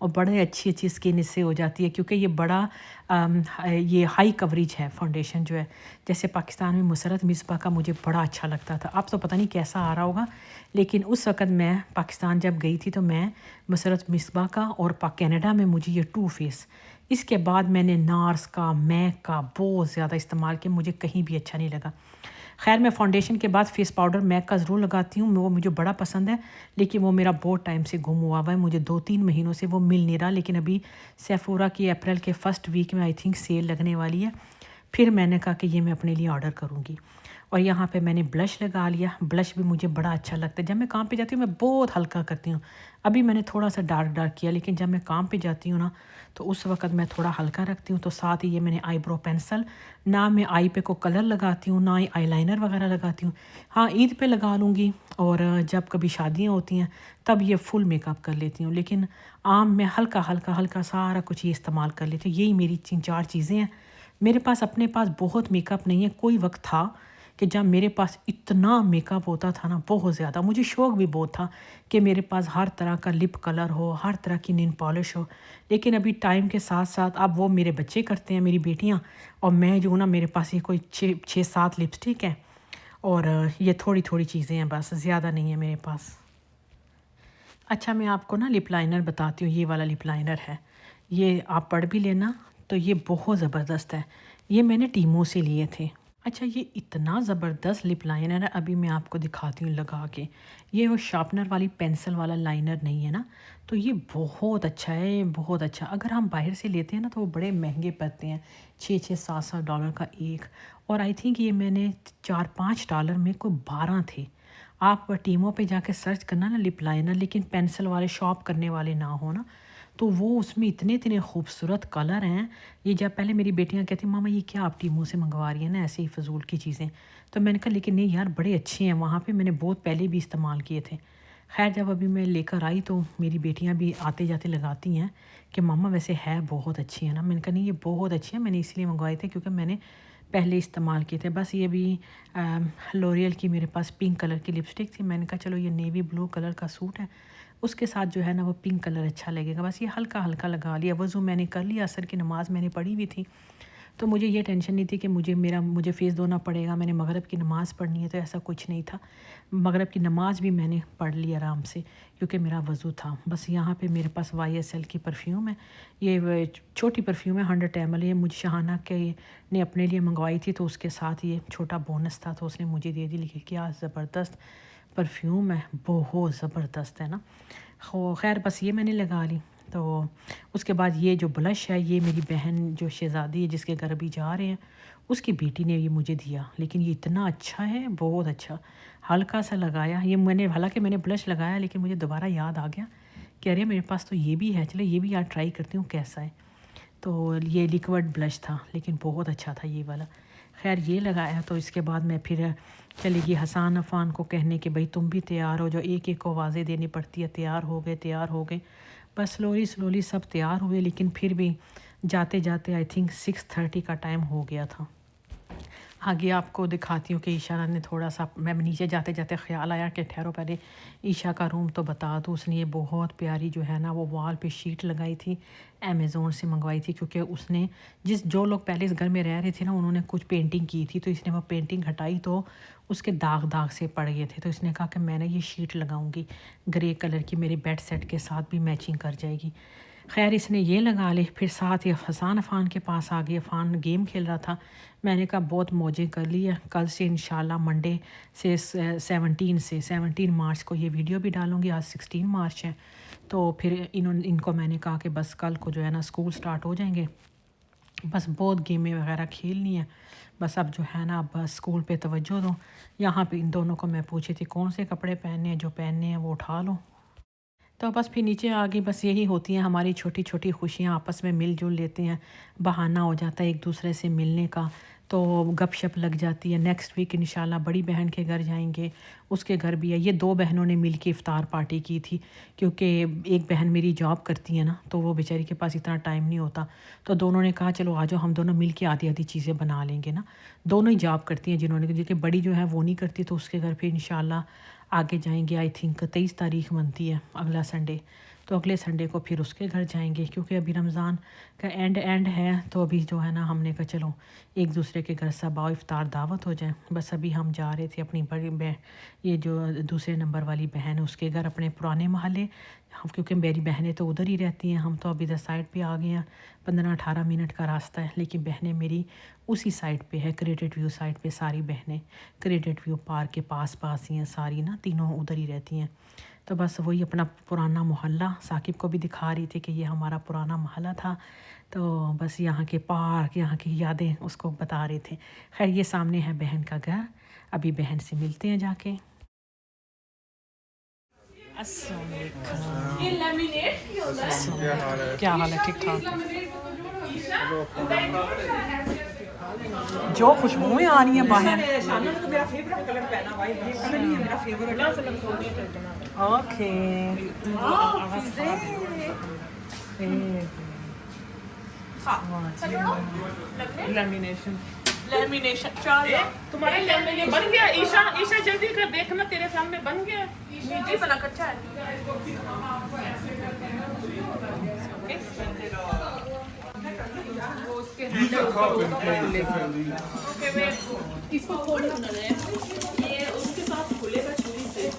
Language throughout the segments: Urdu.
اور بڑے اچھی اچھی اسکن اس سے ہو جاتی ہے، کیونکہ یہ بڑا یہ ہائی کوریج ہے فاؤنڈیشن جو ہے. جیسے پاکستان میں مسرت مصباح کا مجھے بڑا اچھا لگتا تھا، اب تو پتہ نہیں کیسا آ رہا ہوگا، لیکن اس وقت میں پاکستان جب گئی تھی تو میں مسرت مصباح کا، اور کینیڈا میں مجھے یہ ٹو فیس. اس کے بعد میں نے نارس کا، میک کا بہت زیادہ استعمال کیا، مجھے کہیں بھی اچھا نہیں لگا. خیر میں فاؤنڈیشن کے بعد فیس پاؤڈر میک کا ضرور لگاتی ہوں، وہ مجھے بڑا پسند ہے، لیکن وہ میرا بہت ٹائم سے گم ہوا ہے، مجھے 2-3 مہینوں سے وہ مل نہیں رہا. لیکن ابھی سیفورا کی اپریل کے فرسٹ ویک میں آئی تھنک سیل لگنے والی ہے، پھر میں نے کہا کہ یہ میں اپنے لیے آرڈر کروں گی. اور یہاں پہ میں نے بلش لگا لیا. بلش بھی مجھے بڑا اچھا لگتا ہے، جب میں کام پہ جاتی ہوں میں بہت ہلکا کرتی ہوں. ابھی میں نے تھوڑا سا ڈارک کیا، لیکن جب میں کام پہ جاتی ہوں نا تو اس وقت میں تھوڑا ہلکا رکھتی ہوں. تو ساتھ ہی یہ میں نے آئی برو پینسل، نہ میں آئی پہ کو کلر لگاتی ہوں، نہ ہی آئی لائنر وغیرہ لگاتی ہوں. ہاں عید پہ لگا لوں گی، اور جب کبھی شادیاں ہوتی ہیں تب یہ فل میک اپ کر لیتی ہوں، لیکن عام میں ہلکا ہلکا ہلکا سارا کچھ یہ استعمال کر لیتی ہوں. یہی میری 3-4 چیزیں ہیں. میرے پاس اپنے پاس بہت میک اپ نہیں ہے. کوئی وقت تھا کہ جب میرے پاس اتنا میک اپ ہوتا تھا نا، بہت زیادہ، مجھے شوق بھی بہت تھا کہ میرے پاس ہر طرح کا لپ کلر ہو، ہر طرح کی نین پالش ہو. لیکن ابھی ٹائم کے ساتھ ساتھ اب وہ میرے بچے کرتے ہیں، میری بیٹیاں، اور میں جو ہوں نا میرے پاس یہ کوئی 6-7 لپسٹک ہے، اور یہ تھوڑی تھوڑی چیزیں ہیں، بس زیادہ نہیں ہے میرے پاس. اچھا میں آپ کو نا لپ لائنر بتاتی ہوں. یہ والا لپ لائنر ہے، یہ آپ پڑھ بھی لینا. تو یہ بہت زبردست ہے، یہ میں نے ٹیمو سے لیے تھے. اچھا یہ اتنا زبردست لپ لائنر ہے، ابھی میں آپ کو دکھاتی ہوں لگا کے. یہ وہ شارپنر والی پینسل والا لائنر نہیں ہے نا، تو یہ بہت اچھا ہے، بہت اچھا. اگر ہم باہر سے لیتے ہیں نا تو وہ بڑے مہنگے پڑتے ہیں، $6-7 کا ایک. اور آئی تھنک یہ میں نے $4-5 میں کوئی 12 تھے. آپ ٹیموں پہ جا کے سرچ کرنا نا لپ لائنر، لیکن پینسل والے شاپ کرنے والے نہ ہو نا، تو وہ اس میں اتنے اتنے خوبصورت کلر ہیں. یہ جب پہلے میری بیٹیاں کہتی ماما یہ کیا آپ ٹیموں سے منگوا رہی ہیں نا ایسے ہی فضول کی چیزیں، تو میں نے کہا لیکن نہیں یار بڑے اچھے ہیں، وہاں پہ میں نے بہت پہلے بھی استعمال کیے تھے. خیر جب ابھی میں لے کر آئی تو میری بیٹیاں بھی آتے جاتے لگاتی ہیں کہ ماما ویسے ہے بہت اچھی ہے نا. میں نے کہا نہیں یہ بہت اچھی ہے، میں نے اس لیے منگوائے تھے کیونکہ میں نے پہلے استعمال کیے تھے. بس یہ بھی لوریل کی میرے پاس پنک کلر کی لپسٹک تھی، میں نے کہا چلو یہ نیوی بلو کلر کا سوٹ ہے، اس کے ساتھ جو ہے نا وہ پنک کلر اچھا لگے گا. بس یہ ہلکا ہلکا لگا لیا. وضو میں نے کر لیا، عصر کی نماز میں نے پڑھی ہوئی تھی، تو مجھے یہ ٹینشن نہیں تھی کہ مجھے فیس دھونا پڑے گا. میں نے مغرب کی نماز پڑھنی ہے، تو ایسا کچھ نہیں تھا. مغرب کی نماز بھی میں نے پڑھ لی آرام سے کیونکہ میرا وضو تھا. بس یہاں پہ میرے پاس YSL کی پرفیوم ہے، یہ چھوٹی پرفیوم ہے 100 ml. یہ مجھے شہانہ کے نے اپنے لیے منگوائی تھی، تو اس کے ساتھ یہ چھوٹا بونس تھا تو اس نے مجھے دے دی. لیکن کیا زبردست پرفیوم ہے، بہت زبردست ہے نا. خیر بس یہ میں نے لگا لی. تو اس کے بعد یہ جو بلش ہے یہ میری بہن جو شہزادی ہے جس کے گھر بھی جا رہے ہیں اس کی بیٹی نے یہ مجھے دیا، لیکن یہ اتنا اچھا ہے، بہت اچھا. ہلکا سا لگایا یہ میں نے، حالانکہ میں نے بلش لگایا لیکن مجھے دوبارہ یاد آ گیا کہ ارے میرے پاس تو یہ بھی ہے، چلے یہ بھی یار ٹرائی کرتی ہوں کیسا ہے. تو یہ لیکوڈ بلش تھا لیکن بہت اچھا تھا یہ والا. خیر یہ لگایا. تو اس کے بعد میں پھر چلے گی حسان عفان کو کہنے کہ بھائی تم بھی تیار ہو، جو ایک ایک کو آوازیں دینی پڑتی ہے تیار ہو گئے تیار ہو گئے. بس سلولی سب تیار ہوئے، لیکن پھر بھی جاتے جاتے آئی تھنک 6:30 کا ٹائم ہو گیا تھا. آگے آپ کو دکھاتی ہوں کہ عشاء نے تھوڑا سا، میں نیچے جاتے جاتے خیال آیا کہ ٹھہرو پہلے عشاء کا روم تو بتا دوں. اس نے یہ بہت پیاری جو ہے نا وہ وال پہ شیٹ لگائی تھی، امیزون سے منگوائی تھی، کیونکہ اس نے جو لوگ پہلے اس گھر میں رہ رہے تھے نا انہوں نے کچھ پینٹنگ کی تھی، تو اس نے وہ پینٹنگ ہٹائی تو اس کے داغ سے پڑ گئے تھے. تو اس نے کہا کہ میں نے یہ شیٹ لگاؤں گی گرے کلر کی، میرے بیڈ سیٹ کے ساتھ بھی میچنگ کر جائے گی. خیر اس نے یہ لگا لی. پھر ساتھ ہی حسان عفان کے پاس آ گئی. عفان گیم کھیل رہا تھا. میں نے کہا بہت موجیں کر لی ہے، کل سے انشاءاللہ منڈے سے 17 مارچ کو یہ ویڈیو بھی ڈالوں گی. آج 16 مارچ ہے، تو پھر ان کو میں نے کہا کہ بس کل کو جو ہے نا اسکول سٹارٹ ہو جائیں گے، بس بہت گیمیں وغیرہ کھیلنی ہے. بس اب جو ہے نا اب اسکول پہ توجہ دو. یہاں پہ ان دونوں کو میں پوچھی تھی کون سے کپڑے پہننے ہیں، جو پہننے ہیں وہ اٹھا لو. تو بس پھر نیچے آ گئی. بس یہی ہوتی ہیں ہماری چھوٹی چھوٹی خوشیاں، آپس میں مل جل لیتے ہیں، بہانہ ہو جاتا ہے ایک دوسرے سے ملنے کا، تو گپ شپ لگ جاتی ہے. نیکسٹ ویک انشاءاللہ بڑی بہن کے گھر جائیں گے، اس کے گھر بھی ہے. یہ 2 بہنوں نے مل کے افطار پارٹی کی تھی، کیونکہ ایک بہن میری جاب کرتی ہے نا تو وہ بیچاری کے پاس اتنا ٹائم نہیں ہوتا، تو دونوں نے کہا چلو آ جاؤ ہم دونوں مل کے آدھی چیزیں بنا لیں گے نا. دونوں ہی جاب کرتی ہیں، جنہوں نے، کہ بڑی جو ہے وہ نہیں کرتی، تو اس کے گھر پہ انشاءاللہ آگے جائیں گے. آئی تھنک 23 تاریخ بنتی ہے اگلا سنڈے. تو اگلے سنڈے کو پھر اس کے گھر جائیں گے، کیونکہ ابھی رمضان کا اینڈ ہے، تو ابھی جو ہے نا ہم نے کہا چلو ایک دوسرے کے گھر سب آؤ، افطار دعوت ہو جائیں۔ بس ابھی ہم جا رہے تھے اپنی بڑی یہ جو دوسرے نمبر والی بہن ہے اس کے گھر، اپنے پرانے محلے، کیونکہ میری بہنیں تو ادھر ہی رہتی ہیں، ہم تو اب ادھر سائڈ پہ آ گئے ہیں، 15-18 منٹ کا راستہ ہے، لیکن بہنیں میری اسی سائڈ پہ ہے، کریڈٹ ویو سائڈ پہ، ساری بہنیں کریڈٹ ویو پارک کے پاس ہی ہیں ساری نا، تینوں ادھر ہی رہتی ہیں۔ تو بس وہی اپنا پرانا محلہ ثاقب کو بھی دکھا رہی تھی کہ یہ ہمارا پرانا محلہ تھا، تو بس یہاں کے پارک، یہاں کی یادیں اس کو بتا رہے تھے۔ خیر یہ سامنے ہے بہن کا گھر، ابھی بہن سے ملتے ہیں جا کے۔ السلام علیکم، کیا حال ہے؟ ٹھیک ٹھاک؟ جو خوشبوئیں آ رہی ہیں باہر، اوکے لیمینیشن تمہارا لیمینیشن بن گیا؟ عیشا جلدی کر، دیکھنا تیرے سامنے بن گیا۔ جی بنا کچا ہے۔ اس کو کھولنا ہے، یہ اس کے ساتھ کھلے گا چھری سے۔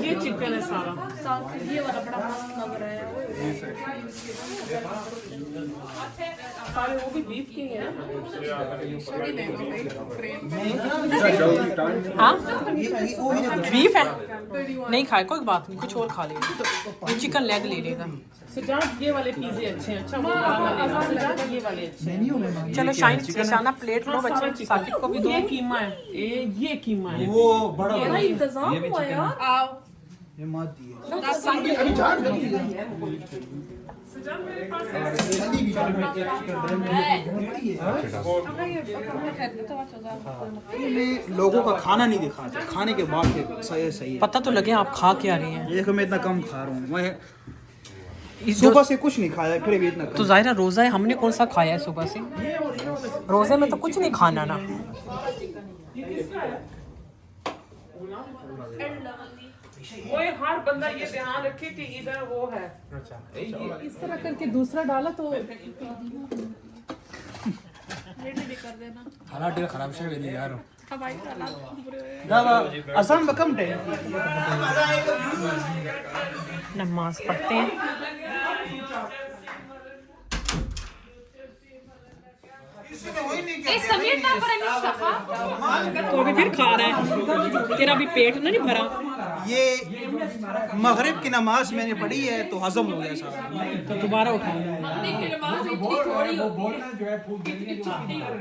یہ چکن ہے سارا، یہ والا بڑا مست لگ رہا ہے، سارے وہ بھی بیف کے ہیں۔ ہاں بیف ہے، نہیں کھائے کوئی بات نہیں، کچھ اور کھا لے گا، چکن لیگ لے لے گا۔ سجاد یہ والے پیزے اچھے ہیں، اچھا سجاد یہ والے اچھے ہیں۔ چلو شائنہ پلیٹ لو بچے، ثاقب کو بھی دو۔ یہ قیمہ ہے، یہ قیمہ ہے، وہ بڑا انتظام ہوا یار، آؤ یہ مادی ہے۔ میں لوگوں کا کھانا نہیں دکھاتا، کھانے کے بعد صحیح ہے۔ پتہ تو لگے آپ کھا کے آ رہے ہیں۔ دیکھو میں اتنا کم کھا رہا ہوں، میں صبح سے کچھ نہیں کھایا، پھر بھی اتنا تو کم۔ ظاہرہ روزہ ہے، ہم نے کون سا کھایا ہے صبح سے؟ روزے میں تو کچھ نہیں کھانا نا۔ وہ ہر بندہ یہ دھیان رکھے کہ ادھر وہ ہے، اس طرح کر کے دوسرا ڈالا تو حالات خراب سے بھی یار آسان بکم ٹے نماز پڑھتے ہیں۔ تو ابھی پھر کھا رہا ہے، تیرا بھی پیٹ نہ نہیں بھرا؟ یہ مغرب کی نماز میں نے پڑھی ہے تو ہضم ہو گیا سارا، تو دوبارہ اٹھا۔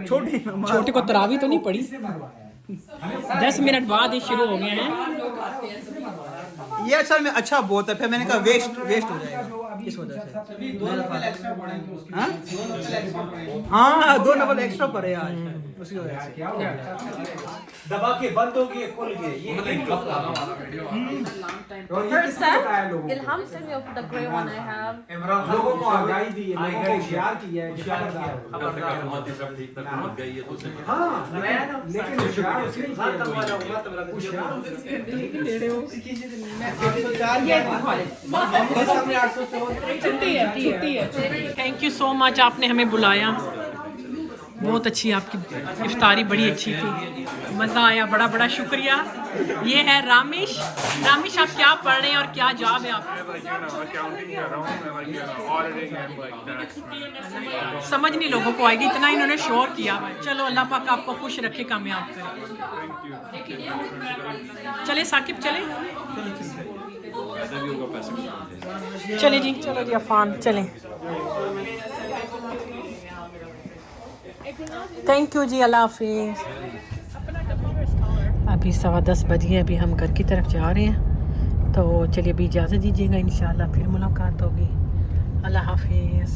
چھوٹی نماز چھوٹے کو تراوی تو نہیں پڑھی؟ 10 منٹ بعد ہی شروع ہو گئے ہیں۔ یہ اصل میں اچھا بہت ہے، پھر میں نے کہا ویسٹ ہو جائے گا اس وجہ سے۔ ہاں 2 ڈبل ایکسٹرا پڑے آج اسی وجہ سے۔ دبا کے بند ہو گئے، کھل گئے۔ یہ Ilham sent me the grey one I have. لوگوں کو آگاہی دی ہے، لوگوں کو ہوشیار کیا ہے کہ لیکن ہوشیار اس لیے تھینک یو سو مچ، آپ نے ہمیں بلایا، بہت اچھی آپ کی افطاری، بڑی اچھی تھی، مزہ آیا، بڑا بڑا شکریہ۔ یہ ہے رامش، آپ کیا پڑھ رہے ہیں اور کیا جاب ہے آپ؟ سمجھ نہیں لوگوں کو آئے گی، اتنا انہوں نے شور کیا۔ چلو اللہ پاک آپ کو خوش رکھے، کامیاب کرے۔ چلے ثاقب چلے، چلے جی، چلو جی عفان چلیں۔ تھینک یو جی، اللہ حافظ۔ ابھی 10:15 بجے، ابھی ہم گھر کی طرف جا رہے ہیں، تو چلیے ابھی اجازت دیجیے گا، انشاءاللہ پھر ملاقات ہوگی۔ اللہ حافظ۔